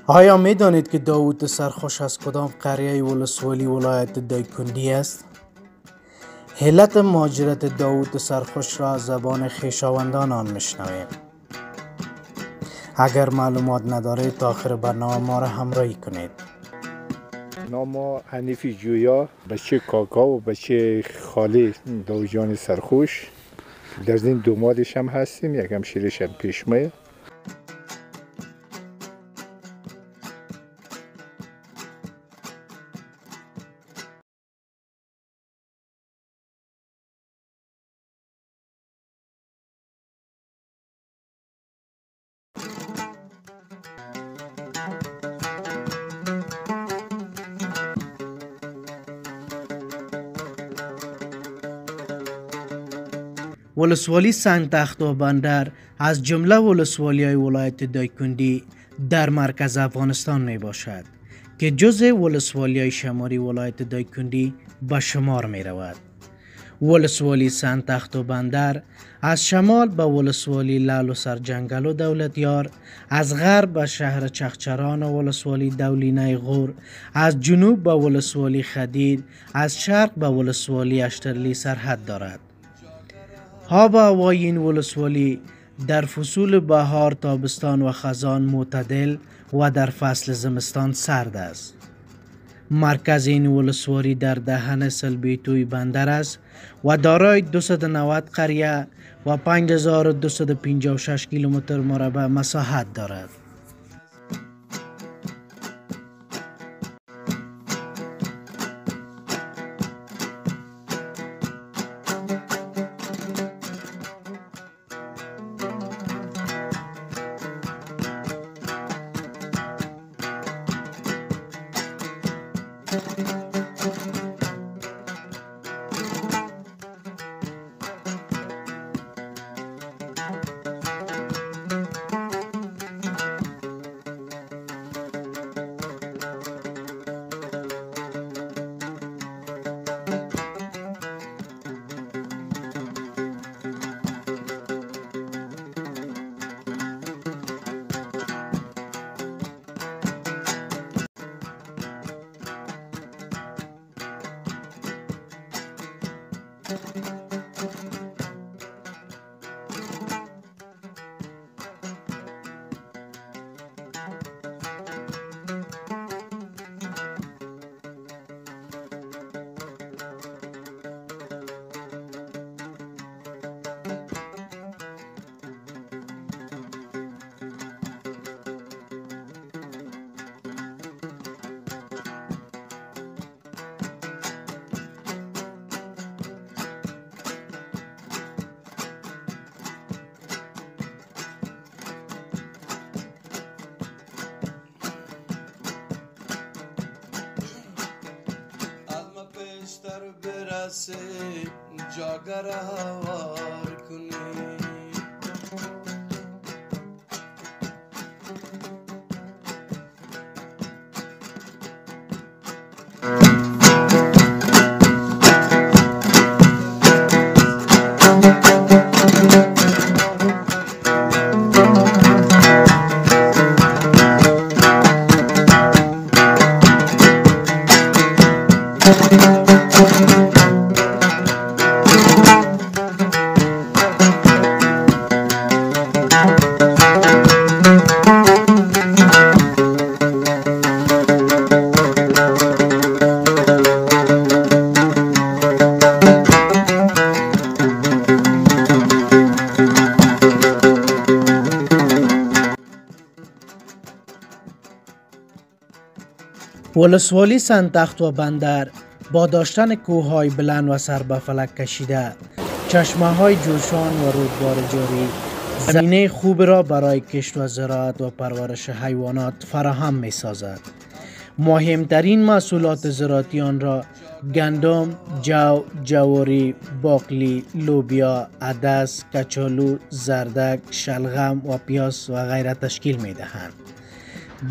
آیا می دانید که داوود سرخوش از کدام قریه ولسوالی ولایت دایکنی است؟ علت مهاجرت داوود سرخوش را از زبان خویشاوندان آن میشنویم. اگر معلومات ندارید تا آخر برنامه ما را همراهی کنید. نام حنیفی جویا، بچه کاکا و بچه خاله داوود جان سرخوش. در این دومادش هم هستیم، یک همشیرش هم پیشمه. ولسوالی سنگ تخت بندر از جمله ولسوالی‌های ولایت دایکنی در مرکز افغانستان می باشد که جزء ولسوالی‌های شمالی ولایت دایکنی به شمار می رود. ولسوالی سنگ تخت بندر از شمال به ولسوالی لعل و سرجنگل و دولتیار، از غرب به شهر چخچران و ولسوالی دولینه غور، از جنوب به ولسوالی خدید، از شرق به ولسوالی اشترلی سرحد دارد. آب و هوای این ولسوالی در فصول بهار، تابستان و خزان معتدل و در فصل زمستان سرد است. مرکز این ولسوالی در دهن سلبیتوی بندر است و دارای 290 قریه و 5256 کیلومتر مربع مساحت دارد. جاگر هوار کنی ولسوالی سنگ تخت و بندر با داشتن کوههای بلند و سر به فلک کشیده، چشمه‌های جوشان و رودبار جاری، زمینه خوب را برای کشت و زراعت و پرورش حیوانات فراهم می سازد. مهمترین محصولات زراعتی آن را گندم، جو، جواری، باقلی، لوبیا، عدس، کچالو، زردک، شلغم و پیاز و غیره تشکیل می دهند.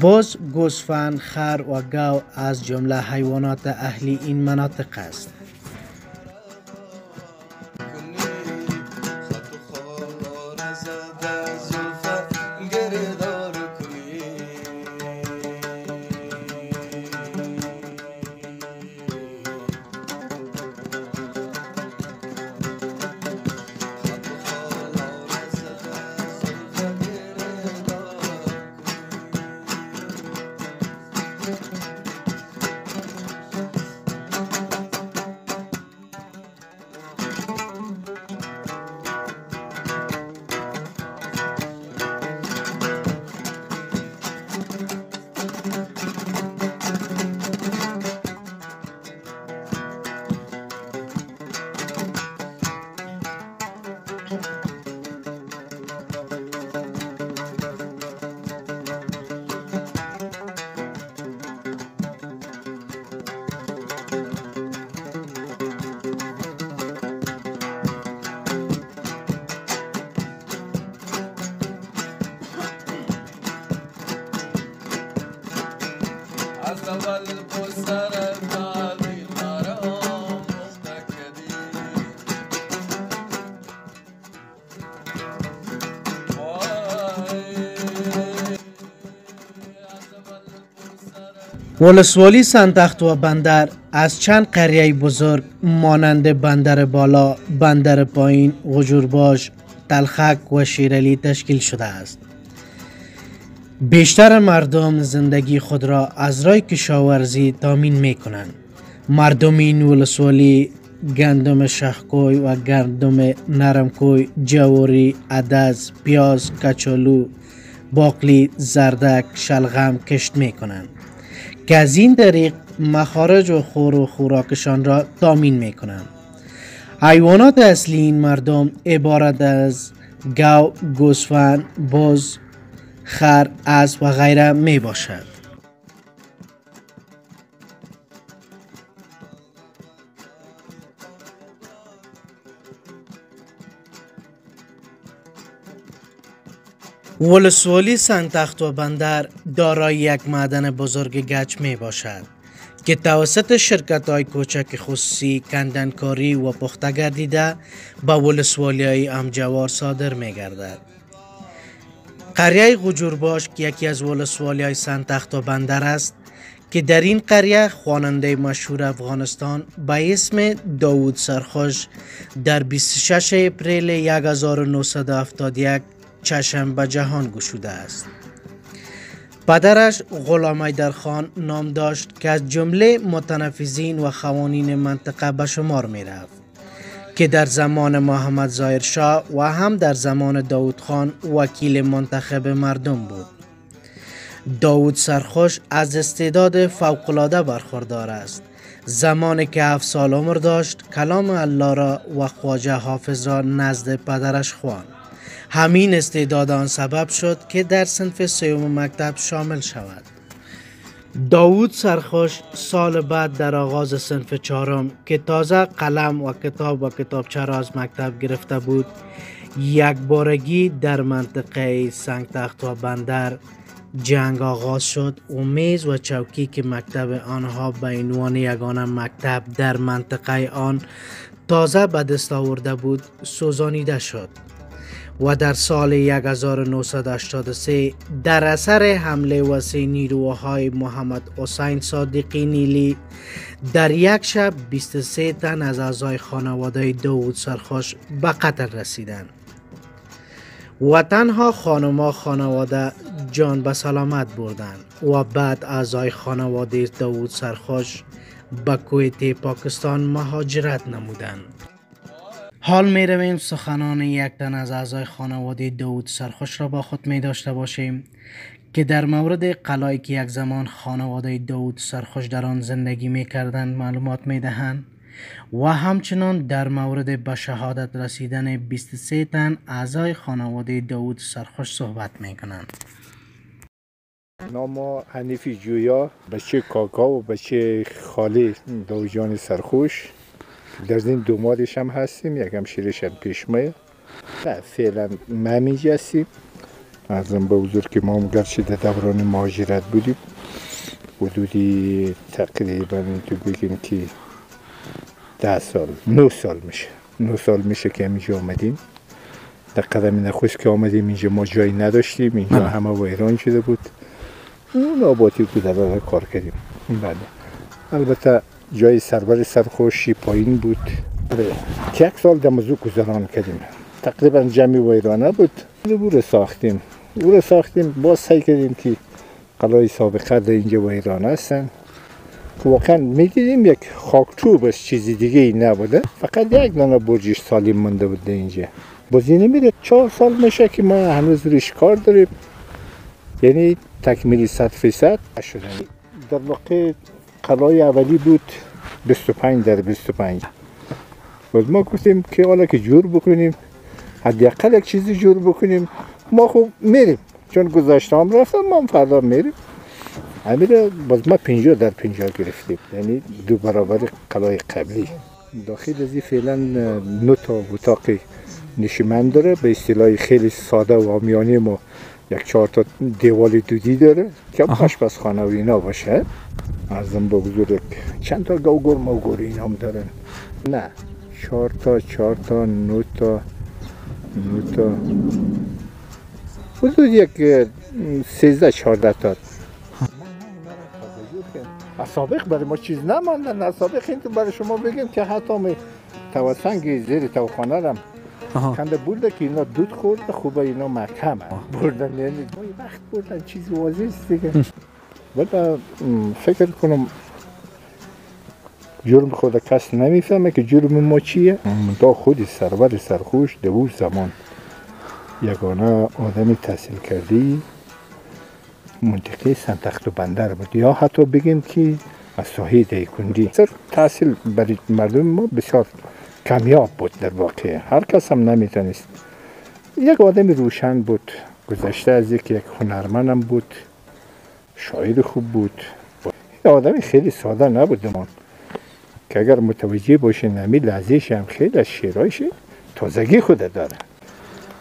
بز، گوسفند، خر و گاو از جمله حیوانات اهلی این مناطق است. اول پسر دادی مرام مختکدی ولسوالی سنتخت و بندر از چند قریه بزرگ مانند بندر بالا، بندر پایین، غجورباش، تلخک و شیرالی تشکیل شده است. بیشتر مردم زندگی خود را از راه کشاورزی تامین می کنند. مردم این ولسوالی گندم شهکوی و گندم نرمکوی، جواری، عدس، پیاز، کچالو، باقلی، زردک، شلغم کشت می کنند که از این طریق مخارج و خوراکشان را تامین می کنند. حیوانات اصلی این مردم عبارت از گاو، گوسفند، بز، خر، اسب و غیره می باشد. ولسوالی سنتخت و بندر دارای یک معدن بزرگ گچ می باشد که توسط شرکت‌های کوچک خصوصی کندنکاری و پخته گردیده به ولسوالی‌های امجوار صادر می گردد. قریه غجورباش که یکی از ولسوالی‌های سنتخت و بندر است که در این قریه خواننده مشهور افغانستان به اسم داوود سرخوش در 26 اپریل 1971 چشم به جهان گشوده است. پدرش غلام حیدرخان نام داشت که از جمله متنفذین و خوانین منطقه به شمار می رفت که در زمان محمد ظاهر شاه و هم در زمان داوود خان وکیل منتخب مردم بود. داوود سرخوش از استعداد فوق‌العاده برخوردار است. زمانی که 7 سال عمر داشت کلام الله را و خواجه حافظ را نزد پدرش خواند. همین استعداد آن سبب شد که در صنف 3 مکتب شامل شود. داوود سرخوش سال بعد در آغاز صنف 4 که تازه قلم و کتاب و کتابچه را از مکتب گرفته بود، یک بارگی در منطقه سنگتخت و بندر جنگ آغاز شد و میز و چوکی که مکتب آنها به عنوان یگانه مکتب در منطقه آن تازه به دست آورده بود سوزانیده شد و در سال 1983 در اثر حمله وسیع نیروهای محمد حسین صادقی نیلی در یک شب 23 تن از اعضای خانواده داوود سرخوش به قتل رسیدند و تنها خانواده جان به سلامت بردند و بعد اعضای خانواده داوود سرخوش به کویت پاکستان مهاجرت نمودند. حال می رویم سخنان یک تن از اعضای خانواده داوود سرخوش را با خود می داشته باشیم که در مورد قلعه‌ای که یک زمان خانواده داوود سرخوش در آن زندگی می کردند معلومات می دهند و همچنان در مورد به شهادت رسیدن 23 تن اعضای خانواده داوود سرخوش صحبت می کنند. نام حنیفی جویا، بچه کاکا و بچه خاله داوود جان سرخوش. در این دومادش هم هستیم، یکم شیرش هم پیشمه. فعلا ممیج هستیم. ارزم به حضور که ما گرچه در دوران مهاجرت بودیم، حدودی تقریبا تو بگیم که 9 سال میشه که اینجا آمدیم. در قدم نخست که آمدیم اینجا ما جایی نداشتیم، اینجا همه ویران شده بود. اون آبادی بود در کار کردیم. بله. البته جای سرور سرخوشی پایین بود. که 1 سال در موضوع گذران کردیم. تقریبا جمعی ویرانه بود. او رو ساختیم باز سعی کردیم که قلعه سابقه در اینجا ویرانه هستن. واقعا میدیدیم یک خاکچوب بس چیزی دیگه ای نبوده، فقط یک دانه برجش سالم مونده بود اینجا. بازی نمیره 4 سال میشه که ما هنوز روش کار داریم، یعنی تکمیلی 100% شده. در واقع قلعه اولی بود 25 در 25. باز ما گفتیم که حالا که جور بکنیم، حداقل یک چیزی جور بکنیم، ما خوب میریم، چون گذاشته هم رفتم ما هم فردا میریم. همین باز ما 50 در 50 گرفتیم، یعنی 2 برابر قلعه قبلی. داخل ازی فعلا 9 تا اتاق نشیمن داره، به اصطلاح خیلی ساده و عامیانه ما 1-4 تا دیوال دودی داره که آشپزخانه و اینا باشه. ارزم با بزرگ چند تا گوگر موگر این هم دارن. نه 4 تا 9 تا حدود یک 13 14 تا. سابق برای ما چیز نماندن. سابق این تو برای شما بگیم که حتی می توسنگ زیر توخانه رم کنده بوده که اینا دود خورد خوبه اینا محکم بردن، یعنی وقت بردن چیز واضح است دیگه. ولی فکر کنم جرم خود کس نمیفهمه که جرم ما چیه. تا خود سرور سرخوش دو زمان یگانه آدمی تحصیل کردی منطقه سنتخت و بندر بود، یا حتی بگیم که از ساحه دایکنڈی. تحصیل برای مردم ما بسیار کمیاب بود. در واقع هر کس هم نمیتونست. یک آدم روشن بود، گذشته از یک هنرمند هم بود، شاعر خوب بود. یک آدم خیلی ساده نبود من که اگر متوجه باشه نمی لحظهش هم خیلی از شعرهایش تازگی خود داره.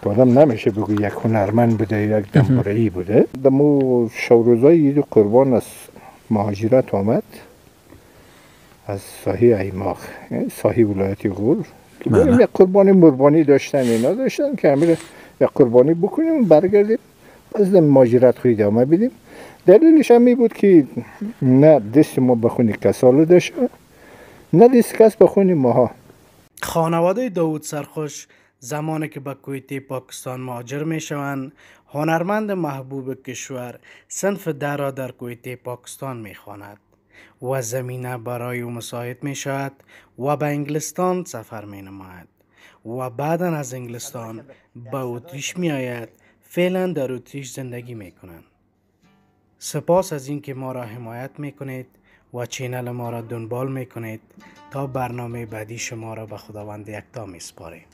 آدم نمیشه بگو یک هنرمند بوده یک دنباله‌ای بوده. دمو شوروزای قربان از مهاجرت آمد از ساحه ایماق، ساحه ولایت غور. یک قربانی مربانی داشتن، اینا داشتن که همین یک قربانی بکنیم برگردیم از مهاجرت خود ادامه بدیم. دلیلش هم بود که نه دست ما بخونی کس آلوده شد، نه دست کس بخونی ماها. خانواده داوود سرخوش زمانی که به کویت پاکستان مهاجر می شوند، هنرمند محبوب کشور صنف در را در کویت پاکستان می خواند و زمینه برای او مساعد می شود و به انگلستان سفر می نماید و بعدا از انگلستان به اتریش می آید. فعلا در اتریش زندگی می کنند. سپاس از اینکه ما را حمایت می کنید و چینل ما را دنبال می کنید. تا برنامه بعدی شما را به خداوند یکتا می سپاریم.